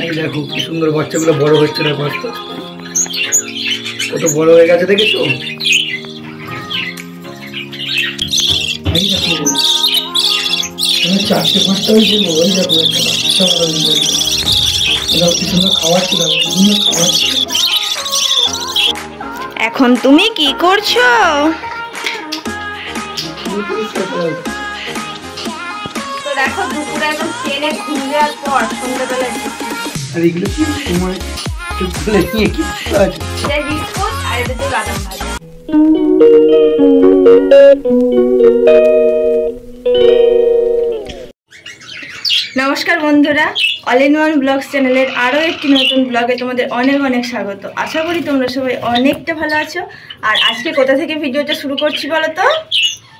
এই দেখো কি সুন্দর বাচ্চাগুলো বড় হচ্ছে না, কত কত বড় হয়ে গেছে দেখেছো? এই দেখো চারটে পাঁচটা হয়েছে, ওই দেখো একটা বাচ্চা বড় হয়ে গেছে। কি সুন্দর খাওয়াচ্ছি, দেখো কি সুন্দর খাওয়াচ্ছি। এখন তুমি কি করছো? তো দেখো দুপুরে একদম ট্রেনে ঘুরে যাওয়ার পর সন্ধ্যাবেলায় আর এগুলো কি তোমার নিয়ে কি বিস্কুট আর এদিকে বাদাম ভাজা। নমস্কার বন্ধুরা, অল ইন ওয়ান ব্লগস চ্যানেলের আরও একটি নতুন ব্লগে তোমাদের অনেক অনেক স্বাগত। আশা করি তোমরা সবাই অনেকটা ভালো আছো। আর আজকে কোথা থেকে ভিডিওটা শুরু করছি বলো তো?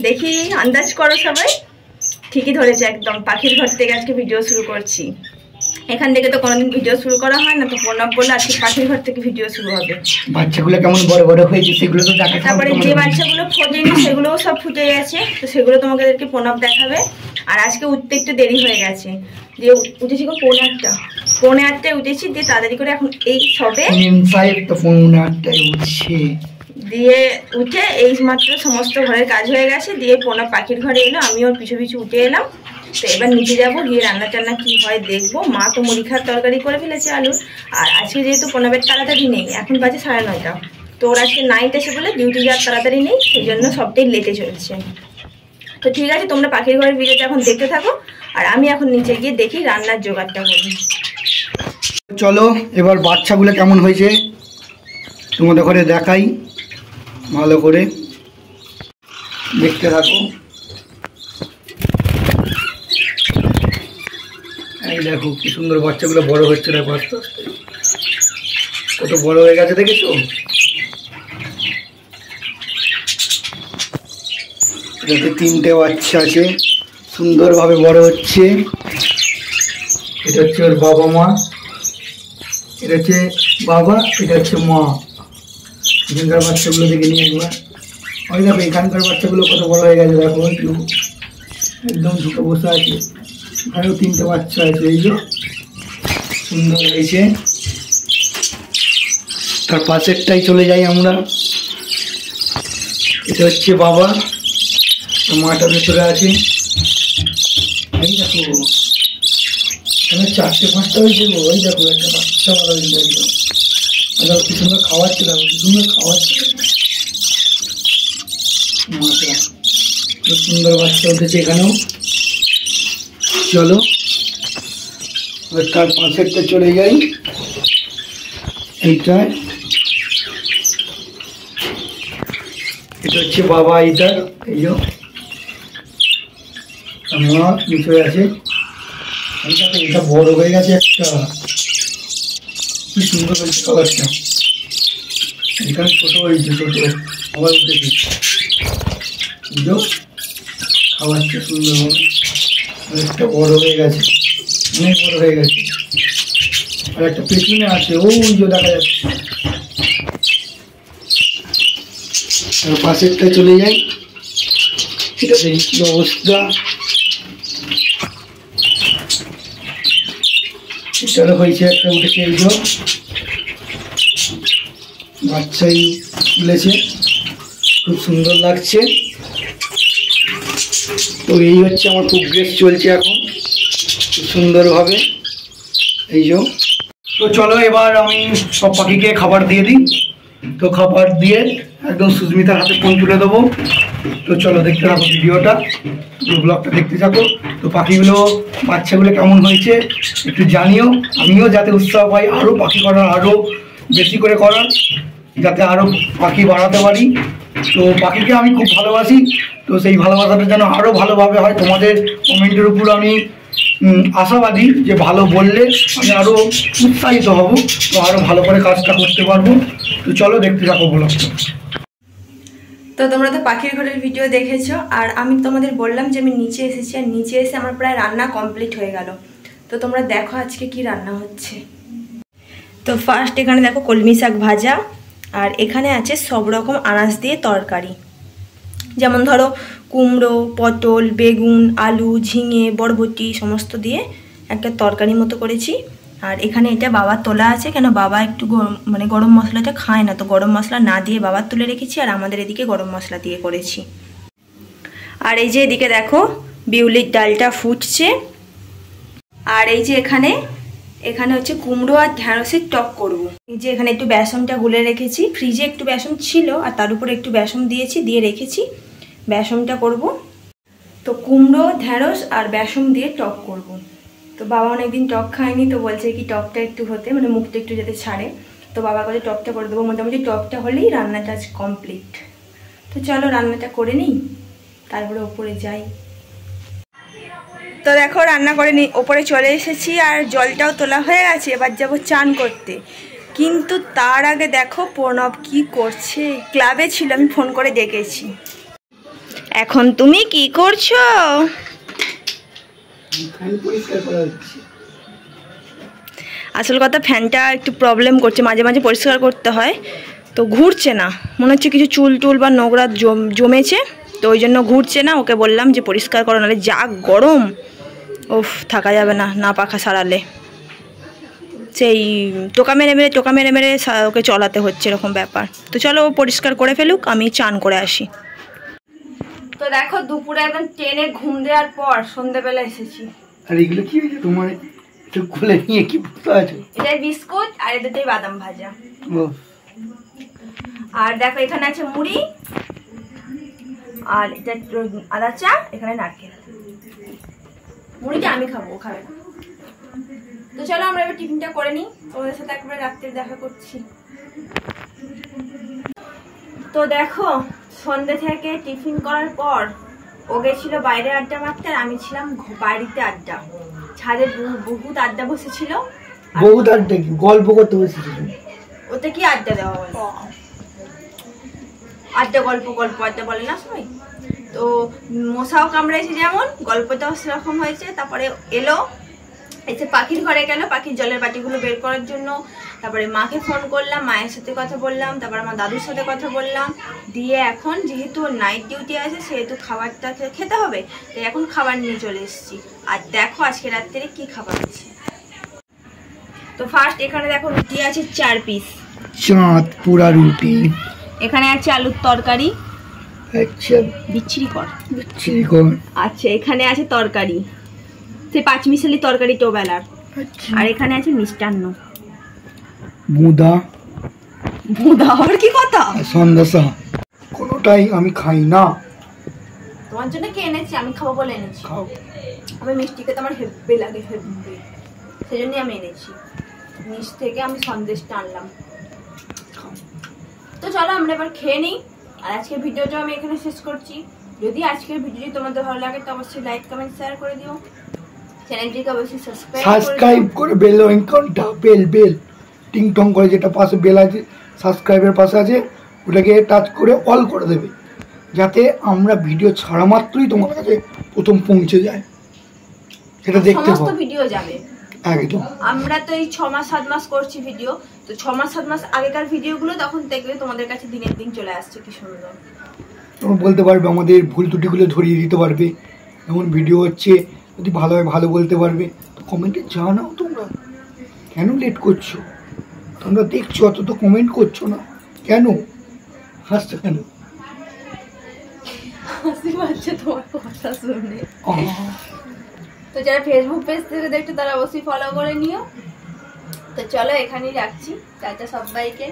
দেখি আন্দাজ করো সবাই। ঠিকই ধরেছে, একদম পাখির ঘর থেকে আজকে ভিডিও শুরু করছি। এখান থেকে তো কোনোদিন ভিডিও শুরু করা হয় না, তো প্রণব বললে আজকে পাখির ঘর থেকে ভিডিও শুরু হবে। বাচ্চাগুলো কেমন বড় বড় হয়েছে সেগুলো তো দেখাতে হবে। তারপরে যে বাচ্চাগুলো ফোটেনি সেগুলোও সব ফুটে গেছে, তো সেগুলো তোমাদেরকে প্রণব দেখাবে। আর আজকে উঠতে একটু দেরি হয়ে গেছে, যে উঠেছি পৌনে আটটায় উঠেছি, দিয়ে তাড়াতাড়ি করে এখন এই সবে দিয়ে উঠে এই মাত্র সমস্ত ঘরের কাজ হয়ে গেছে, দিয়ে প্রণব পাখির ঘরে এলো, আমি ওর পিছু পিছু উঠে এলাম। তো এবার নিচে যাবো, গিয়ে রান্না টান্না কি হয় দেখবো। মা তো মুড়ি খাওয়ার তরকারি করে ফেলেছে আলুর। আর আজকে যেহেতু প্রণবের তাড়াতাড়ি নেই, এখন বাজে 9:30, তো ওর আজকে নাইট এসে বলে ডিউটি যাওয়ার তাড়াতাড়ি নেই, সেই জন্য সবটাই লেটে চলছে। তো ঠিক আছে, তোমরা পাখির ঘরের ভিডিওটা এখন দেখতে থাকো, আর আমি এখন নিচে গিয়ে দেখি রান্নার জোগাড়টা করি। চলো এবার বাচ্চাগুলো কেমন হয়েছে তোমাদের ঘরে দেখাই, ভালো করে দেখতে থাকো। এই দেখো কি সুন্দর বাচ্চাগুলো বড় হচ্ছে না, আস্তে আস্তে কত বড় হয়ে গেছে দেখেছো? এটাতে 3টে বাচ্চা আছে, সুন্দরভাবে বড় হচ্ছে। এটা হচ্ছে ওর বাবা মা, এটা হচ্ছে বাবা, এটা হচ্ছে মা। এখানকার বাচ্চাগুলো দেখে নিয়ে একবার। ওই দেখো এখানকার বাচ্চাগুলো কত বড় হয়ে গেছে, দেখো একদম ঢুকে বসে আছে। এখানেও 3টে বাচ্চা আছে, এই যে সুন্দর হয়েছে। তার পাশেরটাই চলে যাই আমরা। এটা হচ্ছে বাবা, মাটা ভেতরে আছে। এই দেখো এখানে 4টে 5টা হয়েছে, ওই দেখো একটা বাচ্চা বড় হয়ে গেছে। কি সুন্দর খাওয়াচ্ছে, দেখো কি সুন্দর খাওয়াচ্ছে। মাটা খুব সুন্দর বাচ্চা উঠেছে এখানেও। চলো তার পাশেরটা চলে যাই। এইটা এটা হচ্ছে বাবা, এইটা এই যে মা নিচে আছে। এটা বড় হয়ে গেছে একটা, কি সুন্দর হয়েছে কালারটা। এখানে ছোট হয়েছে, ছোট আবার উঠেছে, খাওয়াচ্ছে সুন্দরভাবে। একটা বড় হয়ে গেছে, অনেক বড় হয়ে গেছে। আর একটা পেছনে আছে, ওই যে দেখা যাচ্ছে। আর পাশেরটা চলে যাই। এটা দেখি কি অবস্থা। এটারও হয়েছে একটা, উঠেছে এই যে বাচ্চাই তুলেছে, খুব সুন্দর লাগছে। তো এই হচ্ছে আমার প্রোগ্রেস চলছে এখন খুব সুন্দরভাবে, এই যে। তো চলো এবার আমি সব পাখিকে খাবার দিয়ে দিই। তো খাবার দিয়ে একদম সুস্মিতার হাতে ফোন তুলে দেবো। তো চলো দেখতে থাকো ভিডিওটা, ব্লগটা দেখতে থাকো। তো পাখিগুলো বাচ্চাগুলো কেমন হয়েছে একটু জানিও, আমিও যাতে উৎসাহ পাই আরও পাখি করার, আরও বেশি করে করার, যাতে আরও পাখি বাড়াতে পারি। তো পাখিকে আমি খুব ভালোবাসি, তো সেই ভালোবাসাটা যেন আরও ভালোভাবে হয়। তোমাদের কমেন্টের উপর আমি আশাবাদী যে ভালো বললে আমি আরও উৎসাহিত হব, তো আরও ভালো করে কাজটা করতে পারবো। তো চলো দেখতে থাকো ব্লগটা। তো তোমরা তো পাখির ঘরের ভিডিও দেখেছো, আর আমি তোমাদের বললাম যে আমি নিচে এসেছি, আর নিচে এসে আমার প্রায় রান্না কমপ্লিট হয়ে গেল। তো তোমরা দেখো আজকে কি রান্না হচ্ছে। তো ফার্স্ট এখানে দেখো কলমি শাক ভাজা, আর এখানে আছে সব রকম আনাজ দিয়ে তরকারি, যেমন ধরো কুমড়ো, পটল, বেগুন, আলু, ঝিঙে, বরবটি সমস্ত দিয়ে একটা তরকারি মতো করেছি। আর এখানে এটা বাবার তোলা আছে, কেন বাবা একটু মানে গরম মশলাটা খায় না, তো গরম মশলা না দিয়ে বাবার তুলে রেখেছি, আর আমাদের এদিকে গরম মশলা দিয়ে করেছি। আর এই যে এদিকে দেখো বিউলির ডালটা ফুটছে। আর এই যে এখানে হচ্ছে কুমড়ো আর ঢ্যাঁড়সের টক করব। এই যে এখানে একটু বেসনটা গুলে রেখেছি, ফ্রিজে একটু বেসন ছিল আর তার উপরে একটু বেসন দিয়েছি, দিয়ে রেখেছি বেসনটা করব। তো কুমড়ো ঢ্যাঁড়স আর বেসন দিয়ে টক করব। তো বাবা অনেকদিন টক খায়নি, তো বলছে কি টকটা একটু হতে মানে মুখটা একটু যাতে ছাড়ে, তো বাবা বলে টকটা করে দেবো। মোটামুটি টকটা হলেই রান্নাটা আজ কমপ্লিট। তো চলো রান্নাটা করে নিই, তারপরে ওপরে যাই। তো দেখো রান্না করে নিই, ওপরে চলে এসেছি আর জলটাও তোলা হয়ে গেছে, এবার যাবো চান করতে। কিন্তু তার আগে দেখো প্রণব কি করছে, ক্লাবে ছিল, আমি ফোন করে ডেকেছি। এখন তুমি কি করছো? আসল কথা ফ্যানটা একটু প্রবলেম করছে, মাঝে মাঝে পরিষ্কার করতে হয়, তো ঘুরছে না, মনে হচ্ছে কিছু চুল টুল বা নোংরা জমেছে, তো ওই জন্য ঘুরছে না। ওকে বললাম যে পরিষ্কার করো, নাহলে যা গরম, ওফ থাকা যাবে না, না পাখা সারালে। সেই টোকা মেরে মেরে ওকে চলাতে হচ্ছে, এরকম ব্যাপার। তো চলো ও পরিষ্কার করে ফেলুক, আমি চান করে আসি। তো দেখো দুপুরে একদম ট্রেনে ঘুম দেওয়ার পর সন্ধ্যেবেলা এসেছি। আর এগুলো কি হয়েছে তোমার? একটু খুলে নিয়ে কি বলতে আছে? এটাই বিস্কুট আর এটাই বাদাম ভাজা। আর দেখো এখানে আছে মুড়ি, আর এটা আদা চা, এখানে নারকেল। মুড়িটা আমি খাবো, ও খাবে না। তো চলো আমরা এবার টিফিনটা করে নিই, তোমাদের সাথে একবারে রাত্রে দেখা করছি। তো দেখো সন্ধ্যে থেকে টিফিন করার পর ও গেছিল বাইরে আড্ডা মারতে, আর আমি ছিলাম বাড়িতে আড্ডা। ছাদে বহুত আড্ডা বসেছিল। বহুত আড্ডা কি গল্প করতে বসেছিল? ওতে কি আড্ডা দেওয়া বলে? আড্ডা গল্প আড্ডা বলে না সবাই। তো মশাও কামড়াইছে, যেমন গল্পটাও সেরকম হয়েছে। তারপরে এলো, এসে পাখির ঘরে গেল, পাখির জলের বাটিগুলো বের করার জন্য। তারপরে মাকে ফোন করলাম, মায়ের সাথে কথা বললাম, তারপরে আমার দাদুর সাথে কথা বললাম, দিয়ে এখন যেহেতু নাইট ডিউটি আছে সেহেতু খাবারটা খেতে হবে, তাই এখন খাবার নিয়ে চলে এসেছি। আর দেখো আজকে রাত্রে কি খাবার আছে। তো ফার্স্ট এখানে দেখো রুটি আছে 4 পিস, চাঁদ পুরা রুটি। এখানে আছে আলুর তরকারি, আচ্ছা বিচ্ছিরি কর। আচ্ছা এখানে আছে তরকারি, সেই 5 মিশালি তরকারি টোবেলার। আর এখানে আছে মিষ্টান্ন, বুদা আর কি কথা, সন্দেশা। কোনোটাই আমি খাই না। তোমার জন্য কে এনেছি? আমি খাবো বলে এনেছি। খাও। আমি মিষ্টি খেতে আমার হেব্বে লাগে, হেব্বে, সেই জন্যই আমি এনেছি। নিচ থেকে আমি সন্দেশটা আনলাম। তো চলো আমরা এবার খেয়ে নিই। আর আজকের ভিডিওটা আমি এখানে শেষ করছি। যদি আজকের ভিডিওটি তোমাদের ভালো লাগে তো অবশ্যই লাইক কমেন্ট শেয়ার করে দিও, চ্যানেলটিকে অবশ্যই সাবস্ক্রাইব করে বেল আইকনটা বেল টিং টং করে যেটা পাশে বেল আছে সাবস্ক্রাইবের পাশে আছে, ওটাকে টাচ করে অল করে দেবে, যাতে আমরা ভিডিও ছাড়া মাত্রই তোমার কাছে প্রথম পৌঁছে যায়। এটা দেখতে সমস্ত ভিডিও যাবে একদম। আমরা তো এই 6 মাস 7 মাস করছি ভিডিও, তো 6 মাস 7 মাস আগেকার ভিডিওগুলো তখন দেখবে তোমাদের কাছে দিনের দিন চলে আসছে। কি সুন্দর তোমরা বলতে পারবে, আমাদের ভুল ত্রুটিগুলো ধরিয়ে দিতে পারবে, এমন ভিডিও হচ্ছে, যদি ভালো হয় ভালো বলতে পারবে। তো কমেন্টে জানাও তোমরা, কেন লেট করছো? তোমরা দেখছো অত তো কমেন্ট করছো না কেন? হাসছো কেন? হাসি পাচ্ছে তোমার কথা শুনে। তো যারা ফেসবুক পেজ থেকে দেখছো তারা অবশ্যই ফলো করে নিও। তো চলো এখানেই রাখছি, টাটা সবাইকে,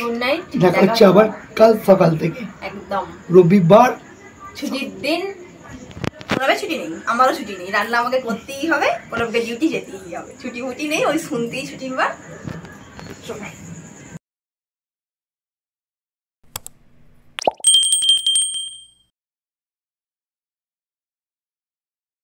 গুড নাইট। দেখা হচ্ছে আবার কাল সকাল থেকে, একদম রবিবার ছুটির দিন। প্রণবের ছুটি নেই, আমারও ছুটি নেই, রান্না আমাকে করতেই হবে, প্রণবকে ডিউটি যেতেই হবে, ছুটি মুটি নেই, ওই শুনতেই ছুটি। বা